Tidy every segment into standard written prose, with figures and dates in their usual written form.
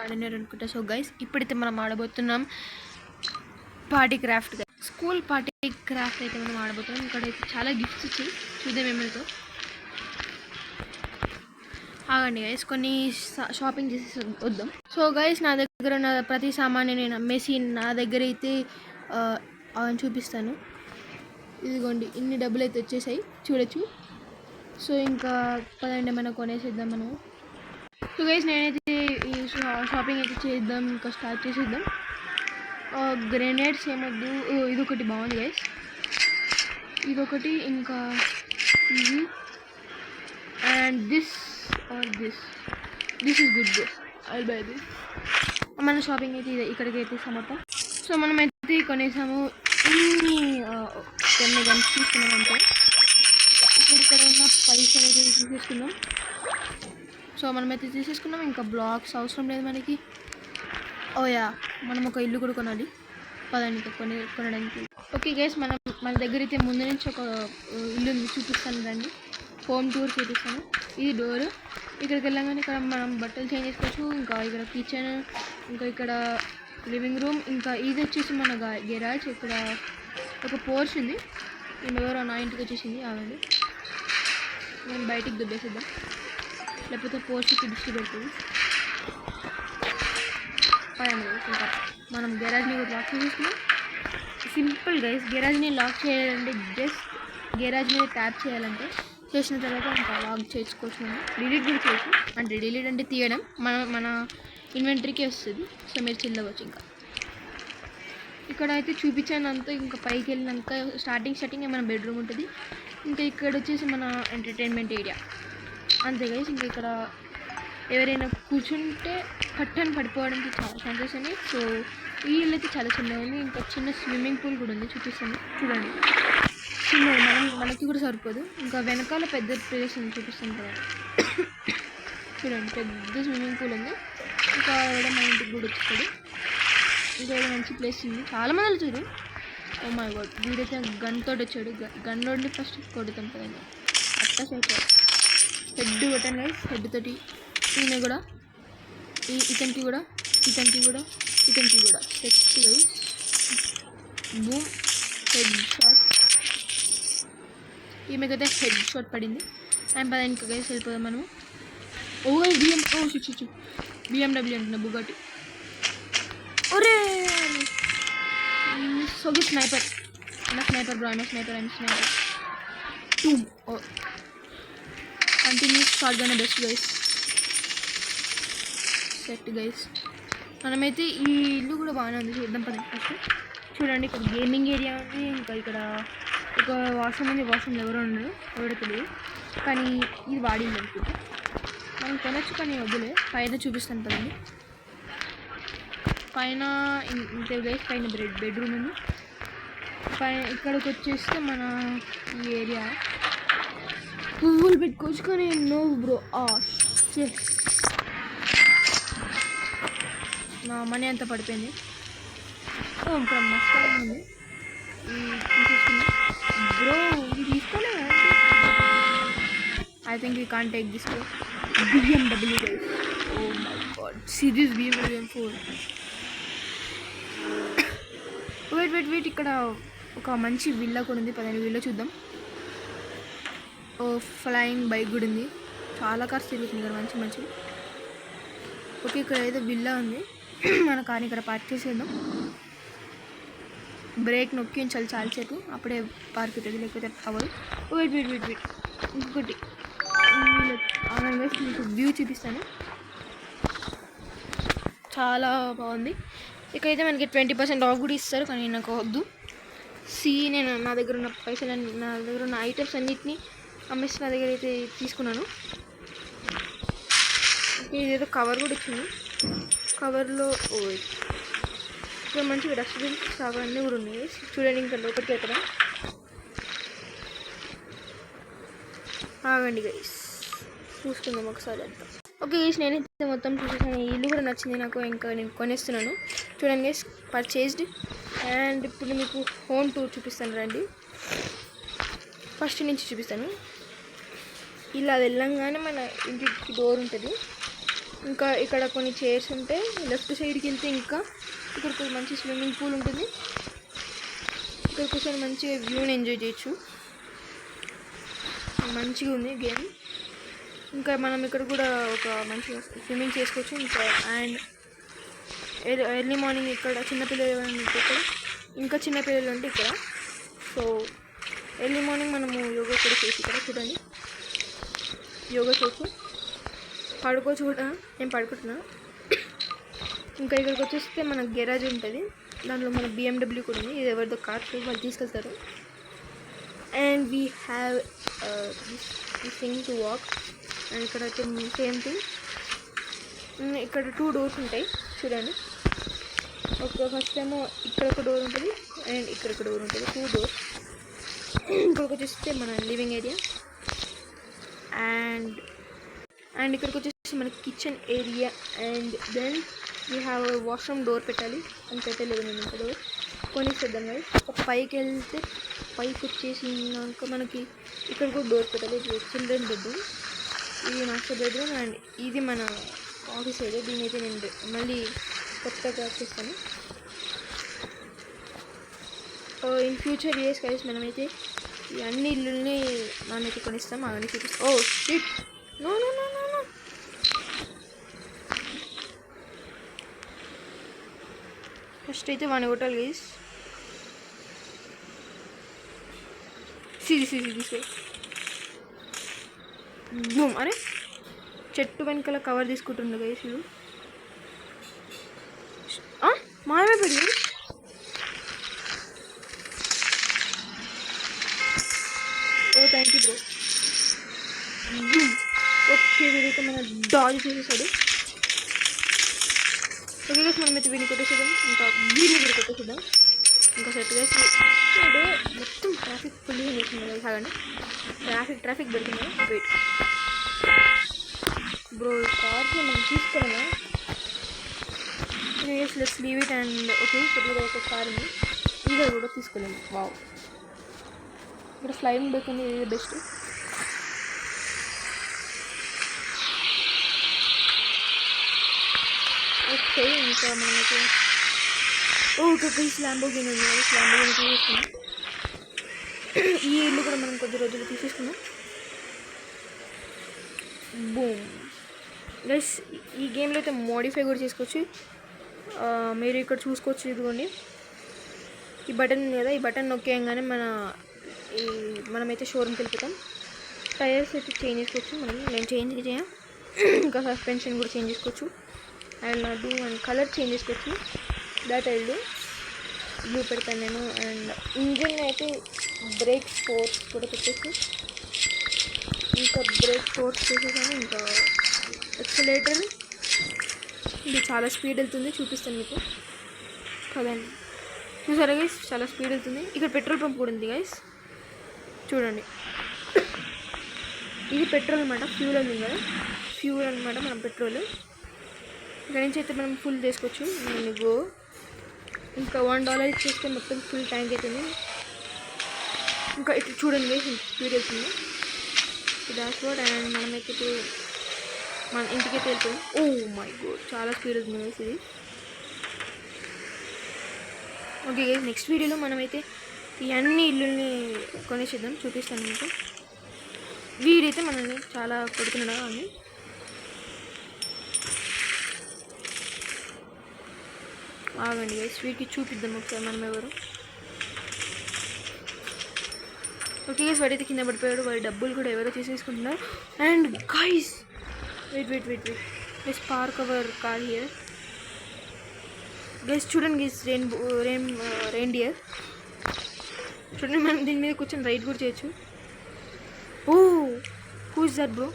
ఆడినారు అనుకుంటా. So guys ఇప్పుడైతే మనం ఆడబోతున్నాం party craft. School party craft అయితే మనం ఆడబోతున్నాం. ఇక్కడైతే చాలా గిఫ్ట్స్ వచ్చాయి, చూద్దాం ఏమైతే. ఆగండి గైస్, కొన్ని షాపింగ్ చేసి వద్దాం. సో గైస్ నా దగ్గర ఉన్న ప్రతి సామాన్ని నేను అమ్మేసి నా దగ్గర అయితే చూపిస్తాను. ఇదిగోండి, ఇన్ని డబ్బులు అయితే వచ్చేసాయి చూడొచ్చు. సో ఇంకా పదండి మనం కొనేసేద్దాం మనం. సో గైస్ నేనైతే ఈ షాపింగ్ అయితే చేద్దాం, ఇంకా స్టార్ట్ చేసేద్దాం. గ్రెనేడ్స్ ఏమొద్దు, ఇదొకటి బాగుంది గైస్, ఇదొకటి, ఇంకా ఇది and this or this is good guys, I will buy this. మన షాపింగ్ అయితే ఇక్కడికి అయితే సమర్థం. సో మనమైతే కొనేసాము, కొన్ని గన్స్ తీసుకున్నాం అంటే. ఇప్పుడు ఇక్కడ ఉన్న పైసలు అయితే తీసేసుకుందాం. సో మనమైతే తీసేసుకున్నాం, ఇంకా బ్లాక్స్ అవసరం లేదు మనకి. ఓయా, మనం ఒక ఇల్లు కూడా కొనాలి, పదండి కొనడానికి. ఓకే గైస్, మన దగ్గర అయితే ముందు నుంచి ఒక ఇల్లు చూపిస్తాను రండి, హోమ్ టూర్ చూపిస్తాను. ఇది డోర్, ఇక్కడికి వెళ్ళగానే ఇక్కడ మనం బట్టలు చేంజ్ చేసుకోవచ్చు. ఇంకా ఇక్కడ కిచెన్, ఇంకా ఇక్కడ లివింగ్ రూమ్, ఇంకా ఇది వచ్చేసి మన గెరాజ్. ఇక్కడ ఒక పోర్చ్ ఉంది, ఎవరో నా ఇంటికి వచ్చేసింది, ఆగండి నేను బయటికి దుబ్బేసేద్దాం, లేకపోతే పోర్చ్కి దిష్టి పెడుతుంది. ఇంకా మనం గెరాజ్ని లాక్ చేసుకున్నాం. సింపుల్ గైస్, గెరాజ్ని లాక్ చేయాలంటే జస్ట్ గెరాజ్ మీద ట్యాప్ చేయాలంటే, చేసిన తర్వాత ఇంకా లాక్ చేసుకోవచ్చు. మనం డిలీట్ కూడా చేయొచ్చు, అంటే డిలీట్ అంటే తీయడం, మన ఇన్వెంటరీకి వస్తుంది. సో మీరు చిల్లవచ్చు. ఇంకా ఇక్కడ అయితే చూపించానంత, ఇంకా పైకి వెళ్ళినాక స్టార్టింగ్ మన బెడ్రూమ్ ఉంటుంది. ఇంకా ఇక్కడ వచ్చేసి మన ఎంటర్టైన్మెంట్ ఏరియా, అంతే గైస్. ఇంకా ఇక్కడ ఎవరైనా కూర్చుంటే కట్టని పడిపోవడానికి చాలా ఛాన్సెస్ ఉన్నాయి. సో ఈ ఇల్లు అయితే చాలా చిన్నగా ఉంది. ఇంకా చిన్న స్విమ్మింగ్ పూల్ కూడా ఉంది, చూపిస్తాను చూడండి. చిన్నది, మనకి కూడా సరిపోదు. ఇంకా వెనకాల పెద్ద ప్లేస్ ఉంది, చూపిస్తాను కదా చూడండి, పెద్ద స్విమ్మింగ్ పూల్ ఉంది. ఇంకా ఎవడో మా ఇంటికి కూడా వచ్చాడు. ఇంకా ఏదో మంచి ప్లేస్ ఉంది, చాలా మంది వచ్చారు. ఓ మై గాడ్, వీడైతే గన్ తోటి వచ్చాడు. గన్ తోటి ఫస్ట్ కొడుతాం కదండి, అట్టా సైడ్ హెడ్ కొట్టాను గైస్, హెడ్ తోటి. ఈయన కూడా, ఇతనికి కూడా set guys, boom, head shot. ఈమెకైతే హెడ్ షాట్ పడింది. అండ్ పదానికి గైస్ వెళ్ళిపోదాం మనం. బిఎండబ్ల్యూ అంటున్నా, బుగాటి. ఒరే సోగి స్నైపర్ బ్రో, స్నైపర్ టూమ్. కంటిన్యూస్ షాట్ గానే బెస్ట్ గైస్, సెట్ గైస్. మనమైతే ఈ ఇల్లు కూడా బాగానే ఉంది, చూద్దాం పదండి. ఫస్ట్ చూడండి, ఇక్కడ గేమింగ్ ఏరియా ఉంది. ఇంకా ఇక్కడ ఒక వాష్రూమ్ ఉంది, వాష్రూమ్లో ఎవరో ఉన్నారు, ఎవరో తెలియదు, కానీ ఇది వాడింది అనుకుంటా. మనం కొనొచ్చు కానీ వద్దులే, పైన చూపిస్తాను కదండి. పైన ఇంతే గైస్, పైన బెడ్రూమ్ ఉంది. పైన ఇక్కడికి వచ్చేస్తే మన ఈ ఏరియా పువ్వులు పెట్టుకోవచ్చు, కానీ నో బ్రో, నా మనీ అంతా పడిపోయింది. ఇక్కడ మస్తు ఉంది, తీసుకున్నా బ్రో, ఇది తీసుకోలే. I think you can't take this BMW guys. Oh my god, see this BMW M4. Wait, ఇక్కడ ఒక మంచి విల్లా కూడా ఉంది, పదిహేను విల్లా చూద్దాం. ఫ్లయింగ్ బైక్ కూడా ఉంది, చాలా కార్స్ తిరుగుతుంది ఇక్కడ మంచి. ఓకే, ఇక్కడ ఏదో విల్లా ఉంది, మన కార్ని ఇక్కడ పార్క్ చేసేద్దాం. బ్రేక్ నొక్కి ఉంచాలి చాలాసేపు, అప్పుడే పార్క్ అవుతుంది, లేకపోతే అవ్వదు. వెయిట్, ఇంకొకటి మీకు వ్యూ చూపిస్తాను, చాలా బాగుంది. ఇక్కడైతే మనకి 20% ఆఫ్ కూడా ఇస్తారు, కానీ నాకు వద్దు. నేను నా దగ్గర ఉన్న పైసలు, నా దగ్గర ఉన్న ఐటమ్స్ అన్నిటినీ అమ్మేసి నా దగ్గర అయితే తీసుకున్నాను. ఇదేదో కవర్ కూడా వచ్చింది, కవర్లో ఇక్కడ మంచిగా డస్ట్బిన్స్ అవన్నీ కూడా ఉన్నాయి. చూడండి, ఇంకా లోపలికి ఎక్కడ ఆగండి గైస్, చూసుకుందాం ఒకసారి అంతా. ఓకే గైస్, నేనైతే మొత్తం చూసేసాను, ఈ ఇల్లు కూడా నచ్చింది నాకు, ఇంకా నేను కొనేస్తున్నాను. చూడండి గైస్, పర్చేస్డ్. అండ్ ఇప్పుడు మీకు హోమ్ టూర్ చూపిస్తాను రండి, ఫస్ట్ నుంచి చూపిస్తాను. ఇలా వెళ్ళంగానే మన ఇంటికి డోర్ ఉంటుంది. ఇంకా ఇక్కడ కొన్ని చైర్స్ ఉంటాయి. లెఫ్ట్ సైడ్కి వెళ్తే ఇంకా ఇక్కడ ఒక మంచి స్విమ్మింగ్ పూల్ ఉంటుంది. ఇక్కడ కూర్చొని మంచిగా వ్యూని ఎంజాయ్ చేయొచ్చు. మంచిగా ఉంది గేమ్. ఇంకా మనం ఇక్కడ కూడా ఒక మంచిగా స్విమ్మింగ్ చేసుకోవచ్చు. ఇంకా అండ్ ఎర్లీ మార్నింగ్ ఇక్కడ చిన్నపిల్లలు ఏమైనా ఉంటే ఇక్కడ, ఇంకా చిన్నపిల్లలు అంటే ఇక్కడ. సో ఎర్లీ మార్నింగ్ మనము యోగా కూడా చేసి ఇక్కడ చూడండి, యోగా చేసి పడుకోవచ్చు కూడా. నేను పడుకుంటున్నా. ఇంకా ఇక్కడికి వచ్చేస్తే మన గెరాజ్ ఉంటుంది. దాంట్లో మన BMW కూడా ఉంది. ఇది ఎవరిదో కార్ వాళ్ళు తీసుకెళ్తారు. And we have this thing to walk. And ఇక్కడ అయితే సేమ్ థింగ్. ఇక్కడ 2 డోర్స్ ఉంటాయి చూడండి. ఫస్ట్ ఏమో ఇక్కడ ఒక డోర్ ఉంటుంది అండ్ ఇక్కడ ఒక డోర్ ఉంటుంది. 2 డోర్స్. ఇక్కడికి వచ్చేస్తే మన లివింగ్ ఏరియా. అండ్ ఇక్కడికి వచ్చేసి మన kitchen area. And then we have washroom door పెట్టాలి అని పెట్టలేదు నేను. ఇంకా డోర్ కొనిస్తాను కదా. పైకి వెళ్తే పైకి వచ్చేసినాక మనకి ఇక్కడ కూడా డోర్ పెట్టాలి. ఇది చిల్డ్రన్ బెడ్రూమ్, ఇది మాస్టర్ బెడ్రూమ్. అండ్ ఇది మన ఆఫీస్ ఏరియా. దీని అయితే నేను మళ్ళీ కొత్తగా చేస్తాను. ఇన్ ఫ్యూచర్ ఇయర్స్ గైస్ మనమైతే ఈ అన్ని ఇల్లుల్ని మనమైతే కొనిస్తాం. అవన్నీ చూపిస్తాం. Oh shit, no no no no no. First అయితే 1 హోటల్ గైస్. సిరి దిస్ వే. బూమ్. అరే చెట్టు వెనకాల కవర్ తీసుకుంటుండే గైస్. ఇది మాయమైపోయింది. Oh thank you bro. Okay వీడైతే మన డాజ్ చేసేసాడు. ఓకే గైస్ మనమైతే వీడిని కొట్టేసేద్దాం. ఇంకా వీడిని కూడా కొట్టేసేద్దాం. ఇంకా సెట్ గైస్. ఇప్పుడు మొత్తం ట్రాఫిక్ పొల్యూషన్ చేస్తుంది కదా. సాగండి, ట్రాఫిక్ పెడుతుంది. వెయిట్ బ్రో, కార్స్ మనం తీసుకోవాలా? Let's leave it. And okay ఇప్పుడు ఒక కార్ ఉంది, ఇది కూడా తీసుకోలేము. వావ్, ఇక్కడ ఫ్లైయింగ్ బైక్ ఉంది, ఇది బెస్ట్. ఓకే ఇంకా మనమైతే ఓకే గైస్ ల్యాంబోర్గిని ఉంది. ల్యాంబోర్గిని తీసేసుకున్నాం. ఈ ఇల్లు కూడా మనం కొద్ది రోజులు తీసేసుకున్నాం. బూమ్ గైస్, ఈ గేమ్లో అయితే మోడిఫై కూడా చేసుకోవచ్చు. మీరు ఇక్కడ చూసుకోవచ్చు. ఇదిగోండి ఈ బటన్ ఉంది కదా, ఈ బటన్ నొక్కేయంగానే మనమైతే షోరూమ్కి వెళ్ళిపోతాం. టైర్స్ అయితే చేంజ్ చేసుకోవచ్చు. నేను చేంజ్ చేయం. ఇంకా సస్పెన్షన్ కూడా చేంజ్ చేసుకోవచ్చు. And do and colour change చేసుకోవచ్చు. That I do. బ్లూ పెడతాను నేను. అండ్ ఇంజిన్ అయితే బ్రేక్ ఫోర్స్ కూడా పెట్టేసి, ఇంకా బ్రేక్ ఫోర్స్ చేసేసాను. ఇంకా ఎక్సలేటర్ ఇది చాలా స్పీడ్ వెళ్తుంది, చూపిస్తాను మీకు కదండి. చూసారా గైస్, చాలా స్పీడ్ వెళ్తుంది. ఇక్కడ పెట్రోల్ పంప్ కూడా ఉంది గైస్, చూడండి. ఇది పెట్రోల్ అనమాట, ఫ్యూల్ ఉంది కదా, ఫ్యూల్ అనమాట మనం పెట్రోల్. ఇక్కడ నుంచి అయితే మనం ఫుల్ చేసుకోవచ్చు. నేను ఇంకా $1 ఇచ్చేస్తే మొత్తం ఫుల్ ట్యాంక్ అవుతుంది. ఇంకా ఇట్లా చూడండి గైస్, ఇంత స్పీడ్ వెళ్తుంది డాష్బోర్డ్. అండ్ మనమైతే ఇప్పుడు మన ఇంటికైతే వెళ్తాం. ఓ మై గాడ్, చాలా స్పీడ్ వెళ్తుంది గైస్ ఇది. ఓకే గైస్, నెక్స్ట్ వీడియోలో మనమైతే ఈ అన్ని ఇల్లుల్ని కొనేసేద్దాం, చూపిస్తాను మీకు. వీడైతే మనల్ని చాలా కొడుతున్నాడు అని. ఆగండి గైస్, వీడికి చూపిద్దాం ఒకసారి మనం ఎవరు. ఓకే గైస్, వాడైతే కింద పడిపోయాడు. వాడి డబ్బులు కూడా ఎవరో తీసేసుకుంటున్నారు. And guys wait let's park our car here. Guys చూడండి గైస్, రెయిన్డియర్ చూడండి. మనం దీని మీద కూర్చొని రైడ్ కూడా చేయొచ్చు. Oh who is that bro?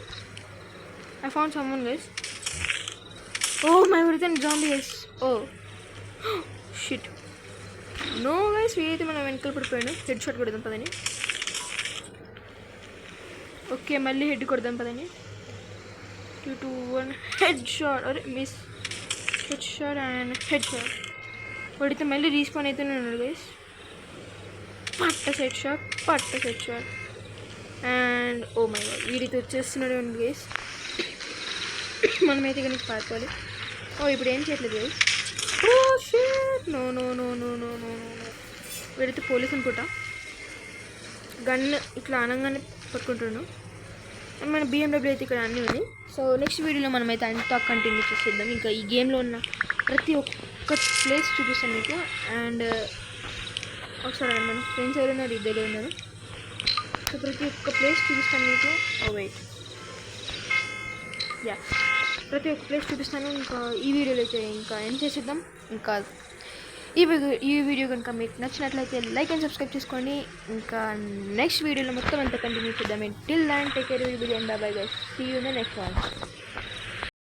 I found someone guys. Oh my వరితన్ zombie guys. Oh shit, no guys, వీడైతే మనం వెనకాల పడిపోయాడు. హెడ్ షాట్ కొడదాం పదని. ఓకే మళ్ళీ హెడ్ కొడదాం పదని. 2 2 1 హెడ్ షాట్. అరే miss. Head shot and head shot. వాడితే మళ్ళీ రీస్పాన్ అయితేనే ఉన్నాడు గైస్. పట్ట head shot. And oh my god, వీడితే వచ్చేస్తున్నాడు గైస్. మనమైతే ఇక్కడ నుంచి పారిపోవాలి. ఇప్పుడు ఏం చేయట్లేదు guys. Oh shit, no no no no no no no no. వీడైతే పోలీస్ అనుకుంటా. గన్ ఇట్లా అనగానే పట్టుకుంటున్నాను. మన BMW అయితే ఇక్కడ అన్నీ ఉన్నాయి. సో నెక్స్ట్ వీడియోలో మనమైతే అంతా కంటిన్యూ చేసేద్దాం. ఇంకా ఈ గేమ్లో ఉన్న ప్రతి ఒక్క ప్లేస్ చూపిస్తాను మీకు. అండ్ ఒకసారి మన ఫ్రెండ్స్ ఎవరున్నారు, ఇద్దరు ఉన్నారు. సో ప్రతి ఒక్క ప్లేస్ చూపిస్తాను మీకు. వెయిట్, యా, ప్రతి ఒక్క ప్లేస్ చూపిస్తాను. ఇంకా ఈ వీడియోలో అయితే ఇంకా ఏం చేసేద్దాం. ఇంకా ఈ వీడియో కనుక మీకు నచ్చినట్లయితే లైక్ అండ్ సబ్స్క్రైబ్ చేసుకోండి. ఇంకా నెక్స్ట్ వీడియోలో మొత్తం అంతా కంటిన్యూ చేద్దాం. Till then take care, bye bye guys, see you in the next one.